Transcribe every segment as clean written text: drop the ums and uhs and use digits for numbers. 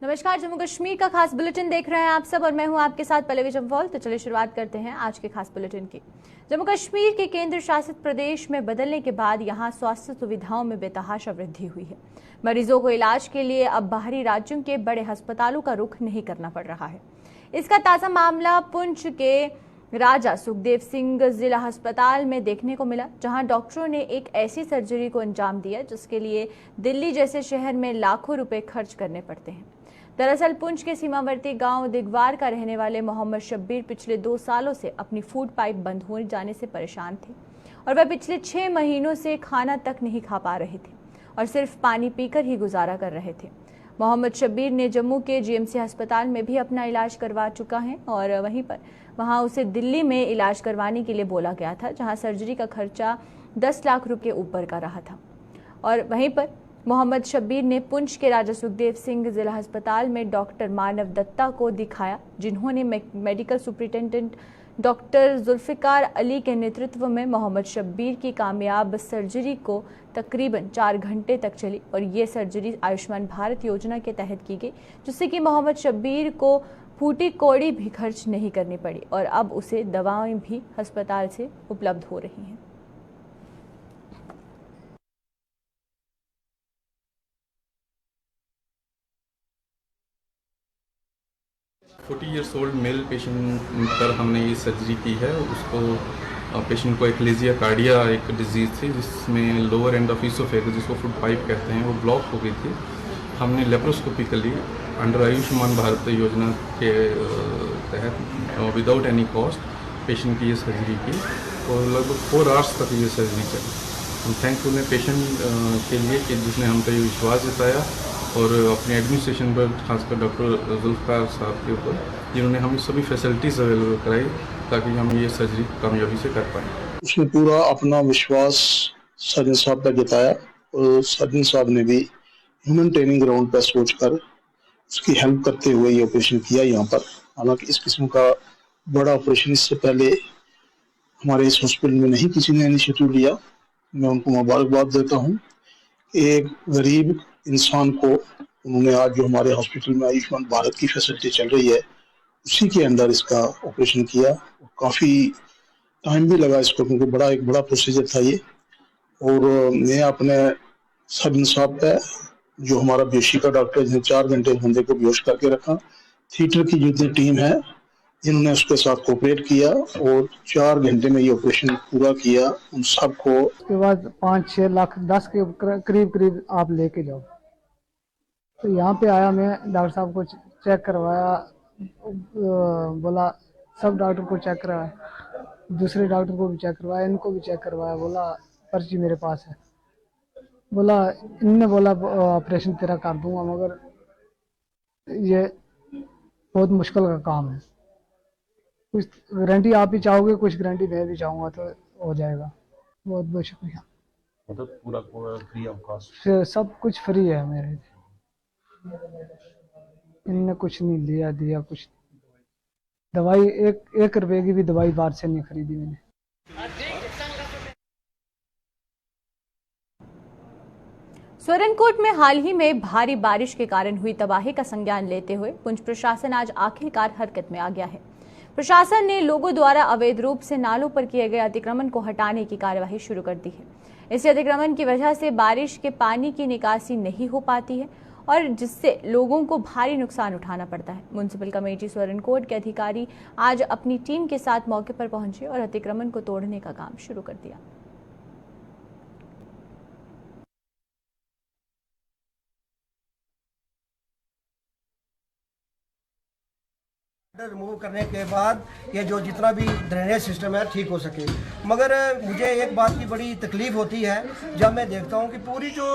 नमस्कार, जम्मू कश्मीर का खास बुलेटिन देख रहे हैं आप सब और मैं हूं आपके साथ पल्लवी जम्वाल। तो चलिए शुरुआत करते हैं आज के खास बुलेटिन की। जम्मू कश्मीर के केंद्र शासित प्रदेश में बदलने के बाद यहां स्वास्थ्य सुविधाओं में बेतहाशा वृद्धि हुई है। मरीजों को इलाज के लिए अब बाहरी राज्यों के बड़े अस्पतालों का रुख नहीं करना पड़ रहा है। इसका ताज़ा मामला पुंछ के राजा सुखदेव सिंह जिला अस्पताल में देखने को मिला, जहां डॉक्टरों ने एक ऐसी सर्जरी को अंजाम दिया जिसके लिए दिल्ली जैसे शहर में लाखों रुपए खर्च करने पड़ते हैं। दरअसल पुंछ के सीमावर्ती गांव दिगवार का रहने वाले मोहम्मद शब्बीर पिछले 2 सालों से अपनी फूड पाइप बंद हो जाने से परेशान थे और वह पिछले 6 महीनों से खाना तक नहीं खा पा रहे थे और सिर्फ पानी पीकर ही गुजारा कर रहे थे। मोहम्मद शब्बीर ने जम्मू के जीएमसी अस्पताल में भी अपना इलाज करवा चुका है और वहां उसे दिल्ली में इलाज करवाने के लिए बोला गया था, जहां सर्जरी का खर्चा 10 लाख रुपये ऊपर का रहा था। और वहीं पर मोहम्मद शब्बीर ने पुंछ के राजा सुखदेव सिंह जिला अस्पताल में डॉक्टर मानव दत्ता को दिखाया, जिन्होंने medical superintendent doctor Zulfikar Ali के नेतृत्व में मोहम्मद शब्बीर की कामयाब सर्जरी को तकरीबन 4 घंटे तक चली और ये सर्जरी आयुष्मान भारत योजना के तहत की गई, जिससे कि मोहम्मद शब्बीर को फूटी कौड़ी भी खर्च नहीं करनी पड़ी और अब उसे दवाएं भी अस्पताल से उपलब्ध हो रही हैं। Forty years old male patient पर हमने ये सर्जरी की है। उसको पेशेंट को एक्लेजिया कार्डिया एक डिजीज़ थी जिसमें लोअर एंड ऑफ इसोफेगस, जिसको फूड पाइप कहते हैं, वो ब्लॉक हो गई थी। हमने लेप्रोस्कोपिकली अंडर आयुष्मान भारत योजना के तहत विदाउट एनी कॉस्ट पेशेंट की ये सर्जरी की और लगभग 4 आवर्स तक ये सर्जरी चली। हम थैंकफुल हैं पेशेंट के लिए कि जिसने हम पर ये विश्वास जताया और अपने एडमिनिस्ट्रेशन पर, खासकर डॉक्टर जुल्फिकार साहब के ऊपर, जिन्होंने हमें सभी फैसिलिटीज़ अवेलेबल कराई ताकि हम ये सर्जरी कामयाबी से कर पाएँ। उसने पूरा अपना विश्वास सर्जन साहब पर जताया और सर्जन साहब ने भी ह्यूमन ट्रेनिंग ग्राउंड पर सोचकर उसकी हेल्प करते हुए ये ऑपरेशन किया यहाँ पर। हालांकि इस किस्म का बड़ा ऑपरेशन इससे पहले हमारे इस हॉस्पिटल में नहीं किसी ने इनिशिएटिव लिया। मैं उनको मुबारकबाद देता हूँ। एक गरीब इंसान को उन्होंने आज जो हमारे हॉस्पिटल में आयुष्मान भारत की फैसिलिटी चल रही है उसी के अंदर इसका ऑपरेशन किया। काफ़ी टाइम भी लगा इसको, क्योंकि एक बड़ा प्रोसीजर था ये। और मैं अपने सर्जन साहब पे, जो हमारा बेहोशी का डॉक्टर, जिन्हें 4 घंटे बंदे को बेहोश करके रखा, थिएटर की जितनी टीम है जिन्होंने उसके साथ कोऑपरेट किया और 4 घंटे में ये ऑपरेशन पूरा किया, उन सबको। उसके बाद 5-6 लाख 10 के करीब आप लेके जाओ। तो यहाँ पे आया, मैं डॉक्टर साहब को चेक करवाया, बोला सब डॉक्टर को चेक करवाया, दूसरे डॉक्टर को भी चेक करवाया, इनको भी चेक करवाया, बोला पर्ची मेरे पास है। बोला इनने बोला ऑपरेशन तेरा कर दूंगा, मगर ये बहुत मुश्किल का काम है। कुछ गारंटी आप भी चाहोगे, कुछ गारंटी मैं भी चाहूँगा तो हो जाएगा। बहुत बहुत शुक्रिया। मतलब पूरा फ्री ऑफ कॉस्ट सब कुछ फ्री है मेरे। इनने कुछ नहीं दिया कुछ। दवाई 1 रुपए की भी दवाई बाहर से नहीं खरीदी मैंने। सोरनकोट में हाल ही में भारी बारिश के कारण हुई तबाही का संज्ञान लेते हुए पुंछ प्रशासन आज आखिरकार हरकत में आ गया है। प्रशासन ने लोगों द्वारा अवैध रूप से नालों पर किए गए अतिक्रमण को हटाने की कार्यवाही शुरू कर दी है। इस अतिक्रमण की वजह से बारिश के पानी की निकासी नहीं हो पाती है और जिससे लोगों को भारी नुकसान उठाना पड़ता है। म्युनिसिपल कमेटी सोरनकोट के अधिकारी आज अपनी टीम के साथ मौके पर पहुंचे और अतिक्रमण को तोड़ने का काम शुरू कर दिया। रिमूव करने के बाद ये जो जितना भी ड्रेनेज सिस्टम है ठीक हो सके। मगर मुझे एक बात की बड़ी तकलीफ होती है जब मैं देखता हूँ कि पूरी जो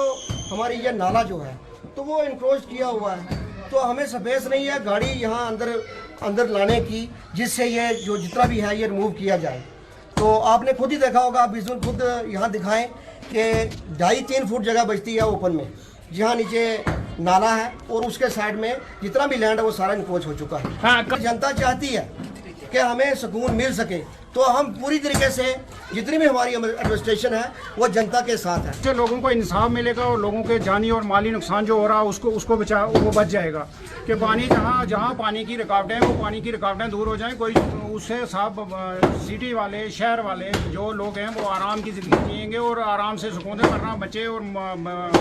हमारी ये नाला जो है तो वो इनक्रोच किया हुआ है, तो हमें स्पेस नहीं है गाड़ी यहाँ अंदर लाने की, जिससे ये जो जितना भी है ये रिमूव किया जाए। तो आपने खुद ही देखा होगा, आप विजुअल खुद यहाँ दिखाएं कि 2.5-3 फुट जगह बचती है ओपन में, जहाँ नीचे नाला है और उसके साइड में जितना भी लैंड है वो सारा इनक्रोच हो चुका है। जनता चाहती है कि हमें सुकून मिल सके, तो हम पूरी तरीके से जितनी भी हमारी एडमिनिस्ट्रेशन है वो जनता के साथ है। जो लोगों को इंसाफ मिलेगा और लोगों के जानी और माली नुकसान जो हो रहा है उसको बच जाएगा कि पानी जहाँ पानी की रुकावटें हैं वो पानी की रुकावटें दूर हो जाएं। कोई उससे साफ सिटी वाले शहर वाले जो लोग हैं वो आराम की ज़िंदगी जिएंगे और आराम से सुकून से मरना। बच्चे और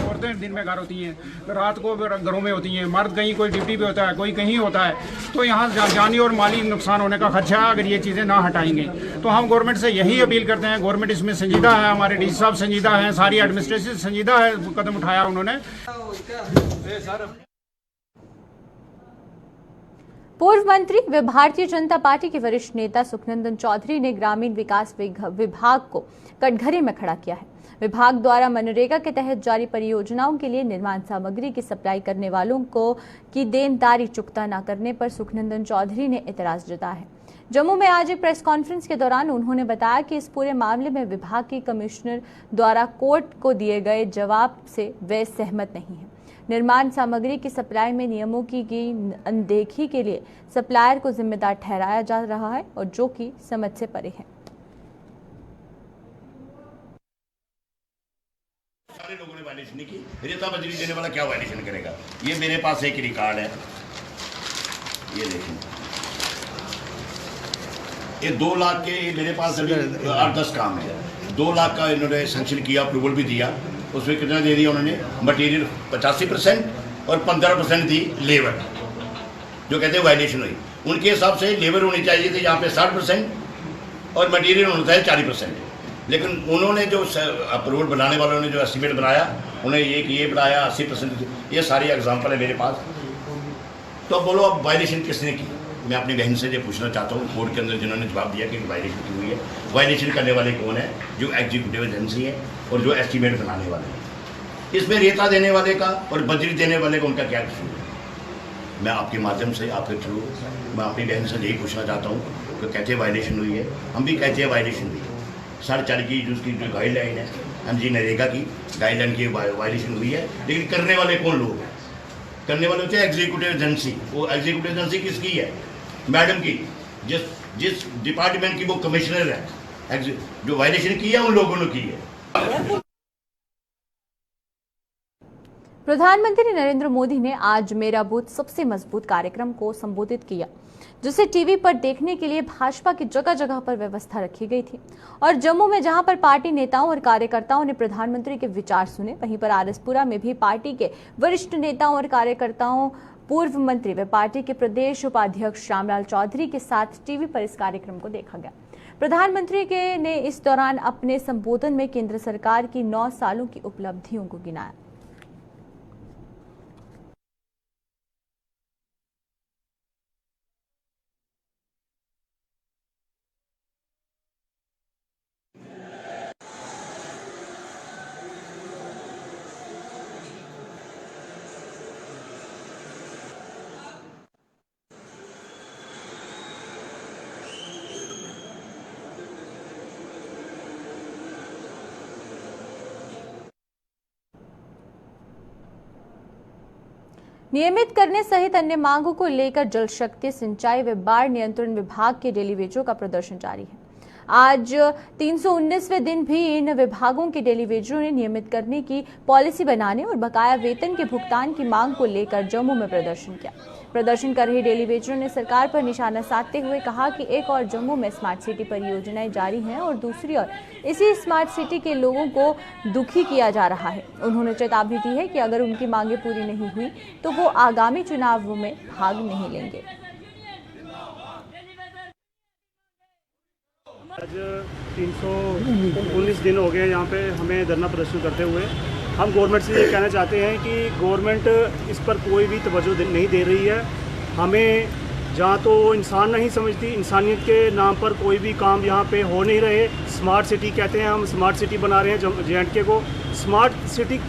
औरतें दिन में घर होती हैं, रात को घरों में होती हैं, मर्द कहीं कोई ड्यूटी पे होता है, कोई कहीं होता है, तो यहाँ जानी और माली नुकसान होने का खदशा है अगर ये चीज़ें ना हटाएंगे। तो हम गवर्नमेंट से यही अपील करते हैं, गवर्नमेंट इसमें संजीदा है, हमारे डीसी साहब संजीदा हैं, सारी एडमिनिस्ट्रेशन संजीदा है, कदम उठाया उन्होंने। पूर्व मंत्री व भारतीय जनता पार्टी के वरिष्ठ नेता सुखनंदन चौधरी ने ग्रामीण विकास विभाग को कटघरे में खड़ा किया है। विभाग द्वारा मनरेगा के तहत जारी परियोजनाओं के लिए निर्माण सामग्री की सप्लाई करने वालों को की देनदारी चुकता न करने पर सुखनंदन चौधरी ने एतराज जताया है। जम्मू में आज एक प्रेस कॉन्फ्रेंस के दौरान उन्होंने बताया कि इस पूरे मामले में विभाग के कमिश्नर द्वारा कोर्ट को दिए गए जवाब से वे सहमत नहीं हैं। निर्माण सामग्री की सप्लाई में नियमों की अनदेखी के लिए सप्लायर को जिम्मेदार ठहराया जा रहा है और जो कि समझ से परे है। सारे लोगों ने वायलेशन नहीं की, रेता बजरी देने वाला क्या वायलेशन करेगा? ये मेरे पास एक रिकॉर्ड है, ये देखिए, ये 2 लाख के मेरे पास अभी 8-10 काम है। 2 लाख का इन्होंने सैंक्शन किया, अप्रूवल भी दिया। उसमें कितना दे दिया उन्होंने? मटेरियल 85% और 15% थी लेबर, जो कहते हैं वायलेशन हुई। उनके हिसाब से लेबर होनी चाहिए थी यहाँ पे 60% और मटेरियल होना चाहिए 40%। लेकिन उन्होंने जो अप्रूवल बनाने वालों ने जो एस्टीमेट बनाया, उन्हें ये बनाया 80%। ये सारी एग्जाम्पल है मेरे पास। तो अब बोलो, अब वायलेशन किसने की? मैं अपनी बहन से ये पूछना चाहता हूँ, कोर्ट के अंदर जिन्होंने जवाब दिया कि वायलेशन की हुई है। वायलेशन करने वाले कौन है? जो एग्जीक्यूटिव एजेंसी है और जो एस्टीमेट बनाने वाले हैं। इसमें रेता देने वाले का और बजरी देने वाले का उनका क्या कसूर है? मैं आपके माध्यम से, आपके थ्रू, मैं अपनी बहन से यही पूछना चाहता हूँ कि कहते हैं वायलेशन हुई है, हम भी कहते हैं वायलेशन हुई है। 4.5 की उसकी जो गाइडलाइन है MG नरेगा की गाइडलाइन की वायलेशन हुई है। लेकिन करने वाले कौन लोग हैं? करने वाले होते हैं एग्जीक्यूटिव एजेंसी। वो एग्जीक्यूटिव एजेंसी किसकी है? मैडम की, जिस डिपार्टमेंट की वो कमिश्नर है। जो वायलेशन की है उन लोगों ने की है। प्रधानमंत्री नरेंद्र मोदी ने आज मेरा बूथ सबसे मजबूत कार्यक्रम को संबोधित किया, जिसे टीवी पर देखने के लिए भाजपा की जगह जगह पर व्यवस्था रखी गई थी। और जम्मू में जहां पर पार्टी नेताओं और कार्यकर्ताओं ने प्रधानमंत्री के विचार सुने, वहीं पर आरएसपुरा में भी पार्टी के वरिष्ठ नेताओं और कार्यकर्ताओं, पूर्व मंत्री व पार्टी के प्रदेश उपाध्यक्ष श्यामलाल चौधरी के साथ टीवी पर इस कार्यक्रम को देखा गया। प्रधानमंत्री ने इस दौरान अपने संबोधन में केंद्र सरकार की 9 सालों की उपलब्धियों को गिनाया। नियमित करने सहित अन्य मांगों को लेकर जल शक्ति, सिंचाई व बाढ़ नियंत्रण विभाग के डेलीवेजरों का प्रदर्शन जारी है। आज 319वें दिन भी इन विभागों के डेलीवेजरों ने नियमित करने की पॉलिसी बनाने और बकाया वेतन के भुगतान की मांग को लेकर जम्मू में प्रदर्शन किया। प्रदर्शन कर रहे डेलीवेजरों ने सरकार पर निशाना साधते हुए कहा कि एक और जम्मू में स्मार्ट सिटी परियोजनाएं जारी हैं और दूसरी ओर इसी स्मार्ट सिटी के लोगों को दुखी किया जा रहा है। उन्होंने चेतावनी दी है कि अगर उनकी मांगें पूरी नहीं हुई तो वो आगामी चुनावों में भाग नहीं लेंगे। आज 319 दिन हो गए यहाँ पे हमें धरना प्रदर्शन करते हुए। हम गवर्नमेंट से ये कहना चाहते हैं कि गवर्नमेंट इस पर कोई भी तवज्जो नहीं दे रही है। हमें जहाँ तो इंसान नहीं समझती, इंसानियत के नाम पर कोई भी काम यहाँ पे हो नहीं रहे। स्मार्ट सिटी कहते हैं, हम स्मार्ट सिटी बना रहे हैं JNK को। स्मार्ट सिटी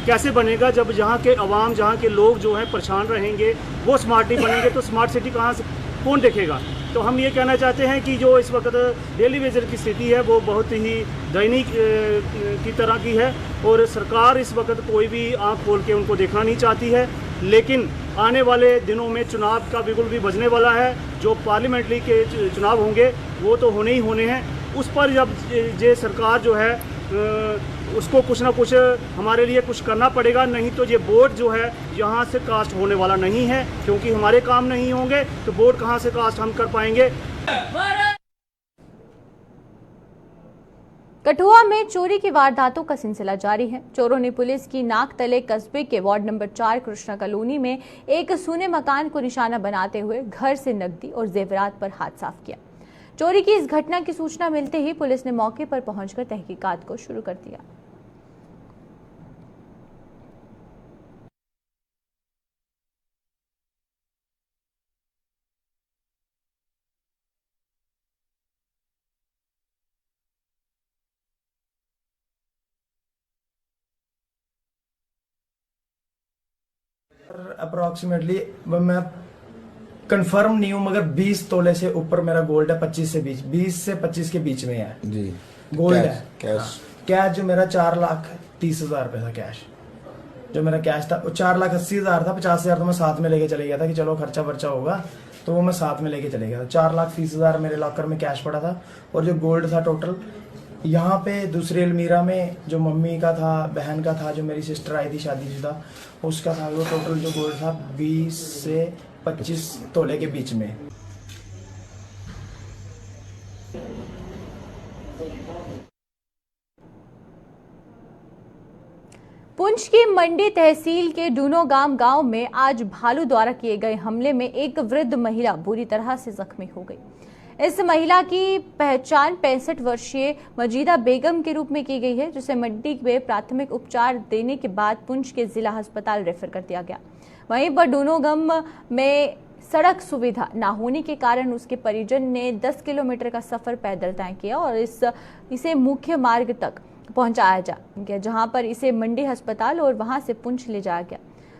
कैसे बनेगा जब जहाँ के अवाम, जहाँ के लोग जो हैं परेशान रहेंगे, वो स्मार्ट नहीं बनेंगे तो स्मार्ट सिटी कहाँ से, कौन देखेगा? तो हम ये कहना चाहते हैं कि जो इस वक्त डेली वेजर की स्थिति है वो बहुत ही दयनीय की तरह की है और सरकार इस वक्त कोई भी आंख खोल के उनको देखना नहीं चाहती है। लेकिन आने वाले दिनों में चुनाव का बिगुल भी बजने वाला है। जो पार्लियामेंट्री के चुनाव होंगे वो तो होने ही होने हैं, उस पर जब ये सरकार जो है उसको कुछ ना कुछ हमारे लिए कुछ करना पड़ेगा, नहीं तो ये वोट जो है यहाँ से कास्ट होने वाला नहीं है, क्योंकि हमारे काम नहीं होंगे तो वोट कहाँ से कास्ट हम कर पाएंगे। कठुआ में चोरी की वारदातों का सिलसिला जारी है। चोरों ने पुलिस की नाकतले कस्बे के वार्ड नंबर 4 कृष्णा कॉलोनी में एक सूने मकान को निशाना बनाते हुए घर से नकदी और जेवरात पर हाथ साफ किया। चोरी की इस घटना की सूचना मिलते ही पुलिस ने मौके पर पहुंचकर तहकीकात को शुरू कर दिया। अप्रोक्सीमेटली मैं कंफर्म नहीं हूँ, मगर 20 तोले से ऊपर मेरा गोल्ड है। 25 से 25 के बीच में है जी गोल्ड है। कैश जो मेरा 4,30,000 रुपए था कैश, जो मेरा कैश था वो 4,80,000 था। 50,000 तो मैं साथ में लेके चले गया था कि चलो खर्चा वर्चा होगा, तो वो मैं साथ में लेके चले गया था। 4,30,000 मेरे लॉकर में कैश पड़ा था, और जो गोल्ड था टोटल यहाँ पे दूसरे अलमीरा में जो मम्मी का था, बहन का था, जो मेरी सिस्टर आई थी शादीशुदा, उसका था, वो टोटल जो गोल्ड था 20 से 25 तोले के बीच में। पुंछ की मंडी तहसील के डूनोगाम गांव में आज भालू द्वारा किए गए हमले में एक वृद्ध महिला बुरी तरह से जख्मी हो गई। इस महिला की पहचान 65 वर्षीय मजीदा बेगम के रूप में की गई है, जिसे मंडी में प्राथमिक उपचार देने के बाद पुंछ के जिला अस्पताल रेफर कर दिया गया। वहीं पर डूनोगाम में सड़क सुविधा न होने के कारण उसके परिजन ने 10 किलोमीटर का सफर पैदल तय किया और इसे मुख्य मार्ग तक पहुंचाया गया, जहां पर इसे मंडी अस्पताल और वहां से पुंछ ले जाया गया।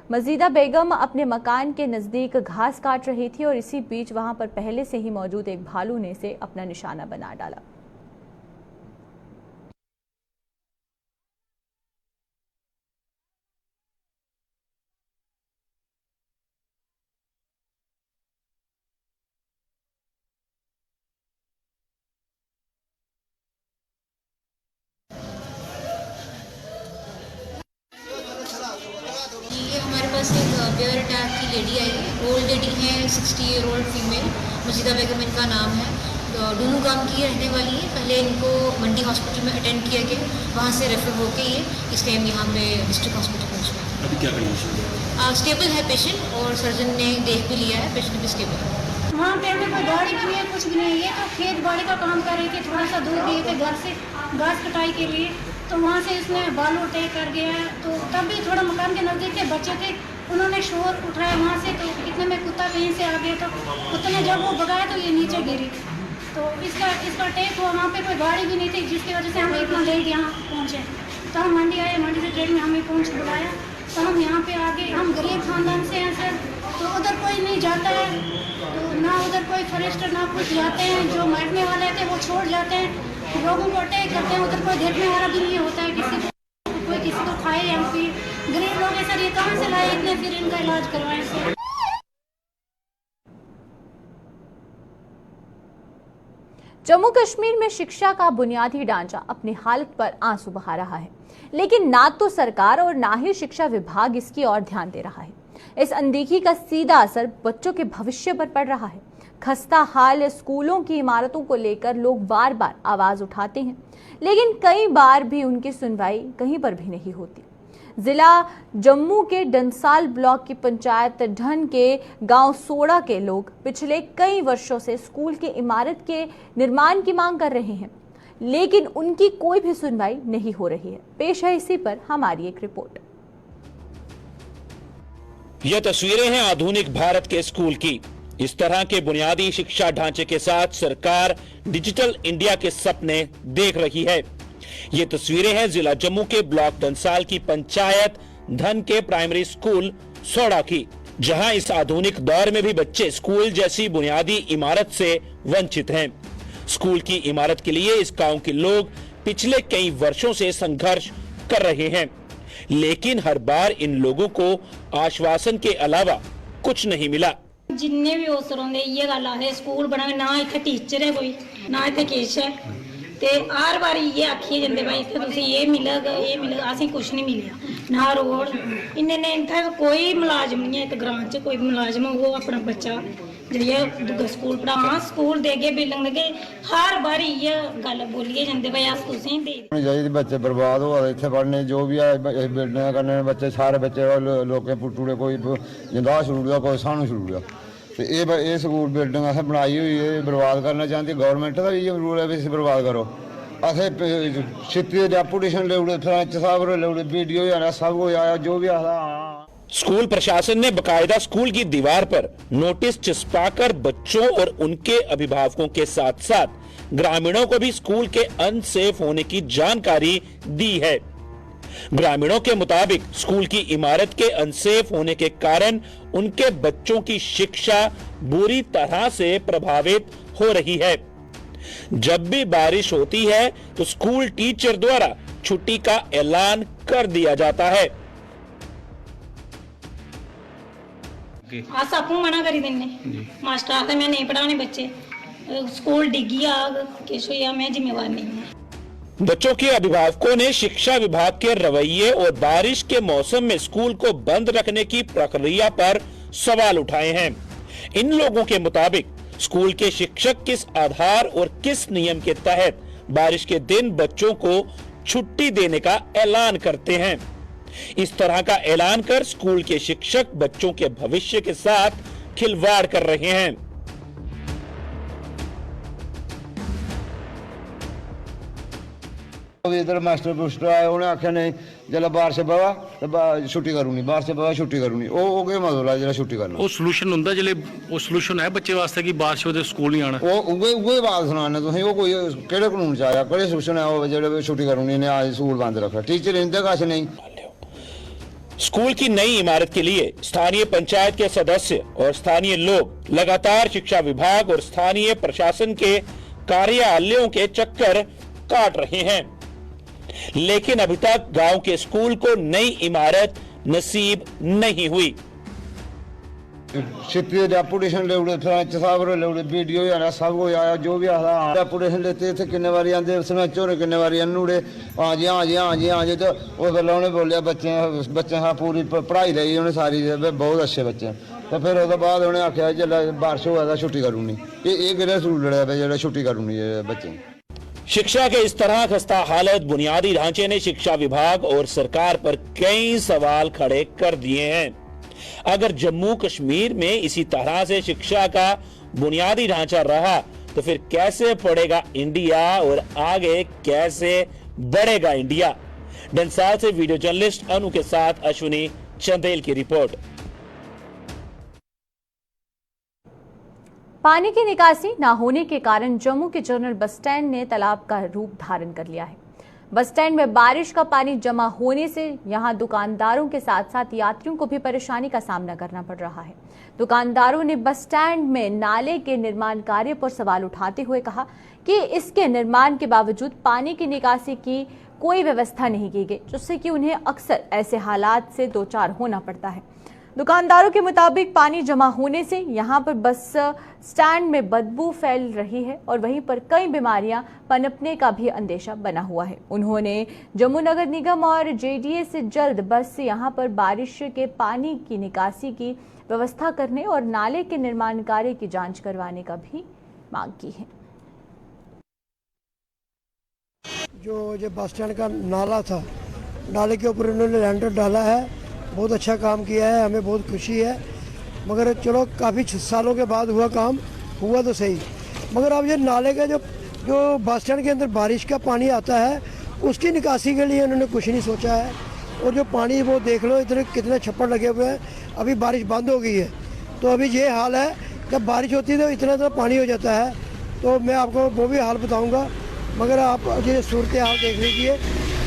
मजीदा बेगम अपने मकान के नजदीक घास काट रही थी और इसी बीच वहां पर पहले से ही मौजूद एक भालू ने इसे अपना निशाना बना डाला। हमारे पास एक बेयर अटैक की लेडी आई है, ओल्ड लेडी है, 60 ईयर ओल्ड फीमेल, मजीदा बेगम इनका नाम है। डूनोगाम की रहने वाली है। पहले इनको मंडी हॉस्पिटल में अटेंड किया गया, वहाँ से रेफर होके ये इस टाइम यहाँ पे डिस्ट्रिक्ट हॉस्पिटल पहुँच गया। अभी क्या कंडीशन? स्टेबल है पेशेंट, और सर्जन ने देख भी लिया है, पेशेंट भी स्टेबल है। वहाँ पे हमें कोई गाड़ी भी नहीं है, कुछ भी नहीं है। ये तो खेत बाड़ी का काम कर रही थी, थोड़ा सा दूर गए थे घर से घास कटाई के लिए, तो वहाँ से इसने बालू अटैक कर गया है। तो तब भी थोड़ा मकान के नज़दीक के बच्चे थे, उन्होंने शोर उठाया वहाँ से, तो इतने में कुत्ता कहीं से आ गया, तो कुत्ते ने जब वो भगाया तो ये नीचे गिरी, तो इसका अटैक हुआ। वहाँ पे कोई गाड़ी भी नहीं थी, जिसकी वजह से हम इतना लेट यहाँ पहुँचे। तो हम मंडी आए, मंडी से ट्रेन में हमें पहुँच बुलाया, तो हम यहाँ पे आगे, हम गरीब खानदान से हैं सर, तो उधर कोई नहीं जाता है, तो ना उधर कोई फॉरेस्टर ना कुछ जाते हैं, जो मारने वाले थे वो छोड़ जाते हैं, लोगों को अटैक करते हैं, उधर कोई देखने वाला भी नहीं होता है, कोई किसी को खाए या फिर गरीब लोग हैं सर, ये कहाँ से लाए इतने, फिर इनका इलाज करवाएं सर। जम्मू कश्मीर में शिक्षा का बुनियादी ढांचा अपनी हालत पर आंसू बहा रहा है, लेकिन ना तो सरकार और ना ही शिक्षा विभाग इसकी ओर ध्यान दे रहा है। इस अनदेखी का सीधा असर बच्चों के भविष्य पर पड़ रहा है। खस्ता हाल स्कूलों की इमारतों को लेकर लोग बार बार आवाज उठाते हैं, लेकिन कई बार भी उनकी सुनवाई कहीं पर भी नहीं होती। जिला जम्मू के डंसाल ब्लॉक की पंचायत ढन के गांव सोड़ा के लोग पिछले कई वर्षों से स्कूल की इमारत के निर्माण की मांग कर रहे हैं, लेकिन उनकी कोई भी सुनवाई नहीं हो रही है। पेश है इसी पर हमारी एक रिपोर्ट। यह तस्वीरें हैं आधुनिक भारत के स्कूल की। इस तरह के बुनियादी शिक्षा ढांचे के साथ सरकार डिजिटल इंडिया के सपने देख रही है। ये तस्वीरें हैं जिला जम्मू के ब्लॉक डंसाल की पंचायत धन के प्राइमरी स्कूल सोड़ा की, जहां इस आधुनिक दौर में भी बच्चे स्कूल जैसी बुनियादी इमारत से वंचित हैं। स्कूल की इमारत के लिए इस गांव के लोग पिछले कई वर्षों से संघर्ष कर रहे हैं, लेकिन हर बार इन लोगों को आश्वासन के अलावा कुछ नहीं मिला। जिन्ने भी अफसर होंदे इ'यै गल्ल आखदे स्कूल बनावे, ना इत्थै टीचर है कोई, ना इत्थै किश है, ते हर बारी इ'यै आखिए जंदे भाई इत्थै तुसें एह् मिलग, असें कुछ नहीं मिलेआ, ना रोड इन्ने ने इत्थै कोई मुलाजम नहीं है, इत्त ग्रां च कोई मुलाजम हो अपना बच्चा जाइए दूगा स्कूल पढ़ावां, स्कूल देगे बिल्डिंग देगे, हर बारी इ'यै गल्ल बोलिए जंदे भाई अस तुसें दे चाहिए। बच्चे बर्बाद होआ दे इत्थै पढ़ने, जो भी है बिल्डिंग करने बच्चे, सारे बच्चे लोकें पुट्टुड़े, कोई जंदा छुड़ूड़ा, कोई सानू छुड़ूड़ा, ते एह् स्कूल बिल्डिंग असें बनाई हुई है, बर्बाद करना चाहती गौरमेंट का भी इ'यै रूल है भी इसी बर्बाद करो। असें छित्ती डेपुटेशन ले उड़े, सरपंच साहब ले उड़े, BDO आया, सब कुछ आया, जो भी आया। स्कूल प्रशासन ने बकायदा स्कूल की दीवार पर नोटिस चिपकाकर बच्चों और उनके अभिभावकों के साथ साथ ग्रामीणों को भी स्कूल के अनसेफ होने की जानकारी दी है। ग्रामीणों के मुताबिक स्कूल की इमारत के अनसेफ होने के कारण उनके बच्चों की शिक्षा बुरी तरह से प्रभावित हो रही है। जब भी बारिश होती है तो स्कूल टीचर द्वारा छुट्टी का ऐलान कर दिया जाता है। अस आपूं मना करी दिन्ने, मास्टर आखदे मैं नहीं पढ़ाने बच्चे, स्कूल डिग्गी आग किश होया मैं जिम्मेवार नहीं हूं। बच्चों के अभिभावकों ने शिक्षा विभाग के रवैये और बारिश के मौसम में स्कूल को बंद रखने की प्रक्रिया पर सवाल उठाए हैं। इन लोगों के मुताबिक स्कूल के शिक्षक किस आधार और किस नियम के तहत बारिश के दिन बच्चों को छुट्टी देने का ऐलान करते हैं। इस तरह का ऐलान कर स्कूल के शिक्षक बच्चों के भविष्य के साथ खिलवाड़ कर रहे हैं। इधर मास्टर पुस्टर आए, उन्हें आख्या नहीं जल्द बारिश पवा तो छुट्टी करूनी, बारिश पवा छुट्टी करूनी, वो क्या मतलब है जरा छुट्टी करना? वो सलूशन होंदा जिले वो सलूशन है बच्चे वास्ते कि बारिश होते स्कूल नहीं आना, वो उगे बात सुनाने तुसें, वो कोई केड़े कानून च आया, केड़े सलूशन है वो जेड़े छुट्टी करूनी ने आज स्कूल बंद रखा? टीचर इनके कश नहीं। स्कूल की नई इमारत के लिए स्थानीय पंचायत के सदस्य और स्थानीय लोग लगातार शिक्षा विभाग और स्थानीय प्रशासन के कार्यालयों के चक्कर काट रहे हैं, लेकिन अभी तक गांव के स्कूल को नई इमारत नसीब नहीं हुई। छित्ती डेपुटेशन ले उड़े, सरपंच साहब ले उड़े, BDO आया, सब कुछ आया, जो भी आया डेपुटेशन लेते थे, किन्ने बारी आंदे सरपंच होरे, किन्ने बारी अनुड़े हाँ जी हाँ जी हाँ जी हाँ जी, तो उस वेले उन्हें बोलिया बच्चे हाँ पूरी पढ़ाई रही उन्हें सारी, बहुत अच्छे बच्चे, तो फिर उसके बाद उन्हें आख्या जिसले बारिश होआ तो छुट्टी करूनी, ये किहड़े स्कूल लड़े पे जो छुट्टी करूनी बच्चे। शिक्षा के इस तरह खस्ता हालत बुनियादी ढांचे ने शिक्षा विभाग और सरकार पर कई सवाल खड़े कर दिए हैं। अगर जम्मू कश्मीर में इसी तरह से शिक्षा का बुनियादी ढांचा रहा तो फिर कैसे पढ़ेगा इंडिया और आगे कैसे बढ़ेगा इंडिया। डंसाल से वीडियो जर्नलिस्ट अनु के साथ अश्विनी चंदेल की रिपोर्ट। पानी की निकासी न होने के कारण जम्मू के जनरल बस स्टैंड ने तालाब का रूप धारण कर लिया है। बस स्टैंड में बारिश का पानी जमा होने से यहां दुकानदारों के साथ साथ यात्रियों को भी परेशानी का सामना करना पड़ रहा है। दुकानदारों ने बस स्टैंड में नाले के निर्माण कार्य पर सवाल उठाते हुए कहा कि इसके निर्माण के बावजूद पानी की निकासी की कोई व्यवस्था नहीं की गई, जिससे कि उन्हें अक्सर ऐसे हालात से दो चार होना पड़ता है। दुकानदारों के मुताबिक पानी जमा होने से यहां पर बस स्टैंड में बदबू फैल रही है और वहीं पर कई बीमारियां पनपने का भी अंदेशा बना हुआ है। उन्होंने जम्मू नगर निगम और JDA से जल्द बस यहां पर बारिश के पानी की निकासी की व्यवस्था करने और नाले के निर्माण कार्य की जांच करवाने का भी मांग की है। जो बस स्टैंड का नाला था, नाले के ऊपर उन्होंने लैंडर डाला है, बहुत अच्छा काम किया है, हमें बहुत खुशी है। मगर चलो काफ़ी सालों के बाद हुआ काम, हुआ तो सही, मगर अब ये नाले का जो बस स्टैंड के अंदर बारिश का पानी आता है उसकी निकासी के लिए उन्होंने कुछ नहीं सोचा है। और जो पानी वो देख लो इधर कितने छप्पर लगे हुए हैं, अभी बारिश बंद हो गई है तो अभी ये हाल है, जब बारिश होती है तो इतना पानी हो जाता है। तो मैं आपको वो भी हाल बताऊँगा, मगर आप ये सूरत हाल देख लीजिए,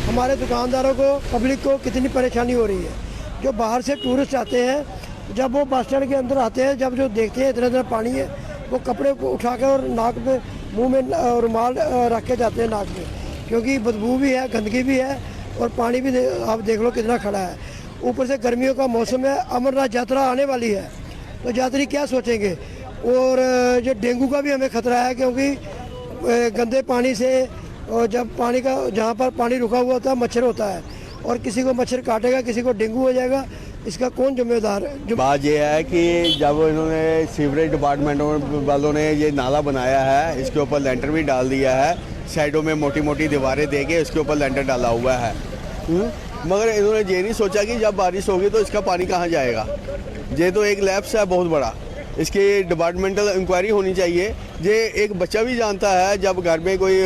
हमारे दुकानदारों को, पब्लिक को कितनी परेशानी हो रही है। जो बाहर से टूरिस्ट आते हैं, जब वो बस स्टैंड के अंदर आते हैं, जब जो देखते हैं इतना पानी है, वो कपड़े को उठाकर और नाक में, मुंह में रुमाल रख के जाते हैं नाक में, क्योंकि बदबू भी है, गंदगी भी है और पानी भी आप देख लो कितना खड़ा है। ऊपर से गर्मियों का मौसम है, अमरनाथ यात्रा आने वाली है, तो यात्री क्या सोचेंगे। और जो डेंगू का भी हमें खतरा है, क्योंकि गंदे पानी से, और जब पानी का जहाँ पर पानी रुका हुआ होता है मच्छर होता है, और किसी को मच्छर काटेगा, किसी को डेंगू हो जाएगा, इसका कौन जिम्मेदार है। बात ये है कि जब इन्होंने सीवरेज डिपार्टमेंट वालों ने ये नाला बनाया है, इसके ऊपर लेंटर भी डाल दिया है, साइडों में मोटी मोटी दीवारें दे के इसके ऊपर लेंटर डाला हुआ है, मगर इन्होंने ये नहीं सोचा कि जब बारिश होगी तो इसका पानी कहाँ जाएगा। ये तो एक लैप्स है बहुत बड़ा, इसकी डिपार्टमेंटल इंक्वायरी होनी चाहिए। ये एक बच्चा भी जानता है जब घर में कोई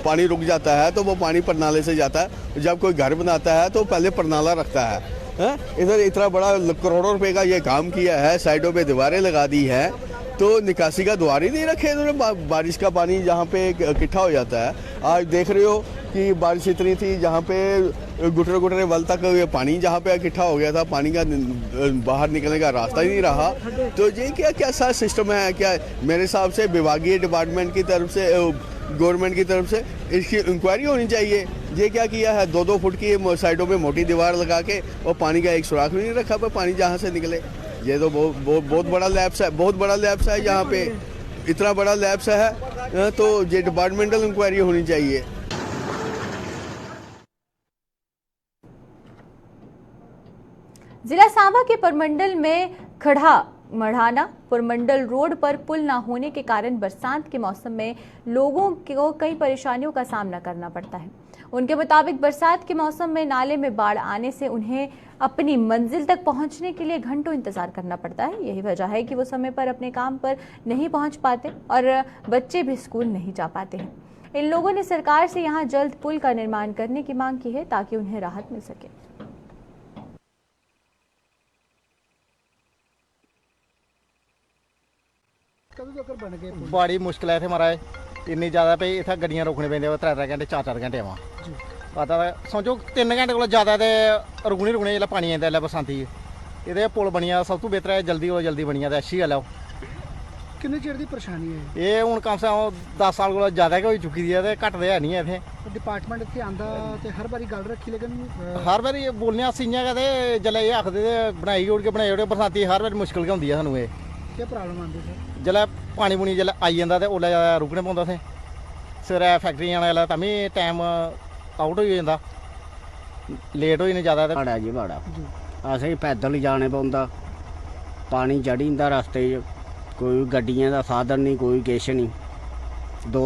पानी रुक जाता है तो वो पानी परनाले से जाता है, जब कोई घर बनाता है तो पहले परनाला रखता है। इधर इतना बड़ा करोड़ों रुपए का ये काम किया है, साइडों पे दीवारें लगा दी है, तो निकासी का द्वार ही नहीं रखे इन्होंने। बारिश का पानी जहाँ पे इकट्ठा हो जाता है, आज देख रहे हो कि बारिश इतनी थी जहाँ पे घुटने घुटने वल तक ये पानी जहाँ पे इकट्ठा हो गया था, पानी का बाहर निकलने का रास्ता ही नहीं रहा। तो ये क्या सा सिस्टम है। क्या मेरे हिसाब से विभागीय डिपार्टमेंट की तरफ से, गवर्नमेंट की तरफ से इसकी इंक्वायरी होनी चाहिए। ये क्या किया है, 2-2 फुट की साइडों में मोटी दीवार लगा के और पानी का एक सुराख भी नहीं रखा पर पानी जहाँ से निकले। ये तो बहुत बड़ा लैप्स है, बहुत बड़ा लैप्स है। यहाँ पे इतना बड़ा लैप्स है तो ये डिपार्टमेंटल इंक्वायरी होनी चाहिए। जिला सांबा के परमंडल में खड़ा मढ़ाना पुरमंडल रोड पर पुल न होने के कारण बरसात के मौसम में लोगों को कई परेशानियों का सामना करना पड़ता है। उनके मुताबिक बरसात के मौसम में नाले में बाढ़ आने से उन्हें अपनी मंजिल तक पहुंचने के लिए घंटों इंतजार करना पड़ता है। यही वजह है कि वो समय पर अपने काम पर नहीं पहुंच पाते और बच्चे भी स्कूल नहीं जा पाते हैं। इन लोगों ने सरकार से यहां जल्द पुल का निर्माण करने की मांग की है ताकि उन्हें राहत मिल सके। बड़ी मुश्किल है इत्थे महाराज, इन्नी ज़्यादा भाई इत्थै गड्डियां रोकने पैंदियां 3-3 घंटे 4-4 घंटे आवां पता समझो 3 घंटे कोला ज़्यादा ते रुकने जेल्लै पानी आंदा जेल्लै बरसांती एह्दे पुल बनिया सब तो बेहतर है, जल्दी कोला जल्दी बनिया ते अच्छी गल्ल है। किन्ने चिर दी परेशानी है ये हूँ कम से कम 10 साल कोला ज़्यादा गै होई चुकी दी है ते घट्ट ते है नहीं है इत्थै। डिपार्टमेंट इत्थे आंदा ते हर बारी गल रखी, लेकिन हर बारी बोलने अस इ'यां गै ते जेल्लै एह् आखदे ते बनाई ओड़गे बरसांती हर बारी मुश्किल गै होंदी है सानूं। एह् केह् प्रॉब्लम आंदी सर? जेल्लै पानी पूनी जेल्लै आई जंदा ते ओल्लै रुकने पौंदा इत्थै। सवेरै फैक्ट्री जाने आह्ला तां बी टाइम आउट होई जंदा, लेट होई जंदा ज़्यादा। ते बड़ा जी बड़ा असें पैदल जाने पौंदा, पानी चढ़ी जंदा रस्ते च, कोई गड्डियां दा साधन नहीं, कोई किश नहीं। दो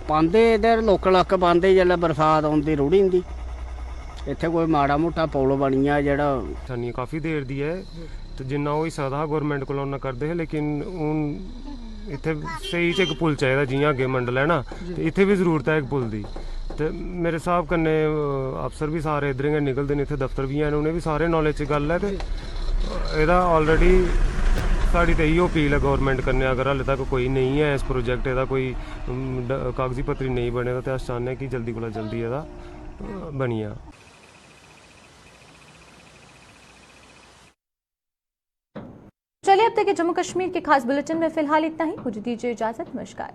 पांदे इधर लोकल अक्क पांदे जेल्लै बरसात औंदी रुड़ी जंदी। इत्थै कोई माड़ा मुट्टा पुल बनी जा जेह्ड़ा सानी काफ़ी देर दी है तो जिन्ना होई सकदा हा गौरमेंट कोला उन्ना करदे हे, लेकिन हून इत्थै स्हेई च इक पुल चाहिदा। जियां अग्गे मंडल है ना, ते इत्थै भी जरूरत है इक पुल दी। ते मेरे स्हाब कन्नै अफसर भी सारे इद्धर गै निकलदे न, इत्थै दफ्तर भी हैन, उ'नें भी सारे नॉलेज च गल्ल है। ते एह्दा ऑलरेडी साढ़ी ते इयो अपील है गौरमेंट कन्नै, अगर हाले तक कोई नहीं है इस प्रोजेक्ट एह्दा कोई कागजी पत्तरी नहीं बने दा, ते अस चाह्न्ने कि जल्दी कोला जल्दी एह्दा बनी जा। चलिए अब तक के जम्मू कश्मीर के खास बुलेटिन में फिलहाल इतना ही। मुझे दीजिए इजाजत, नमस्कार।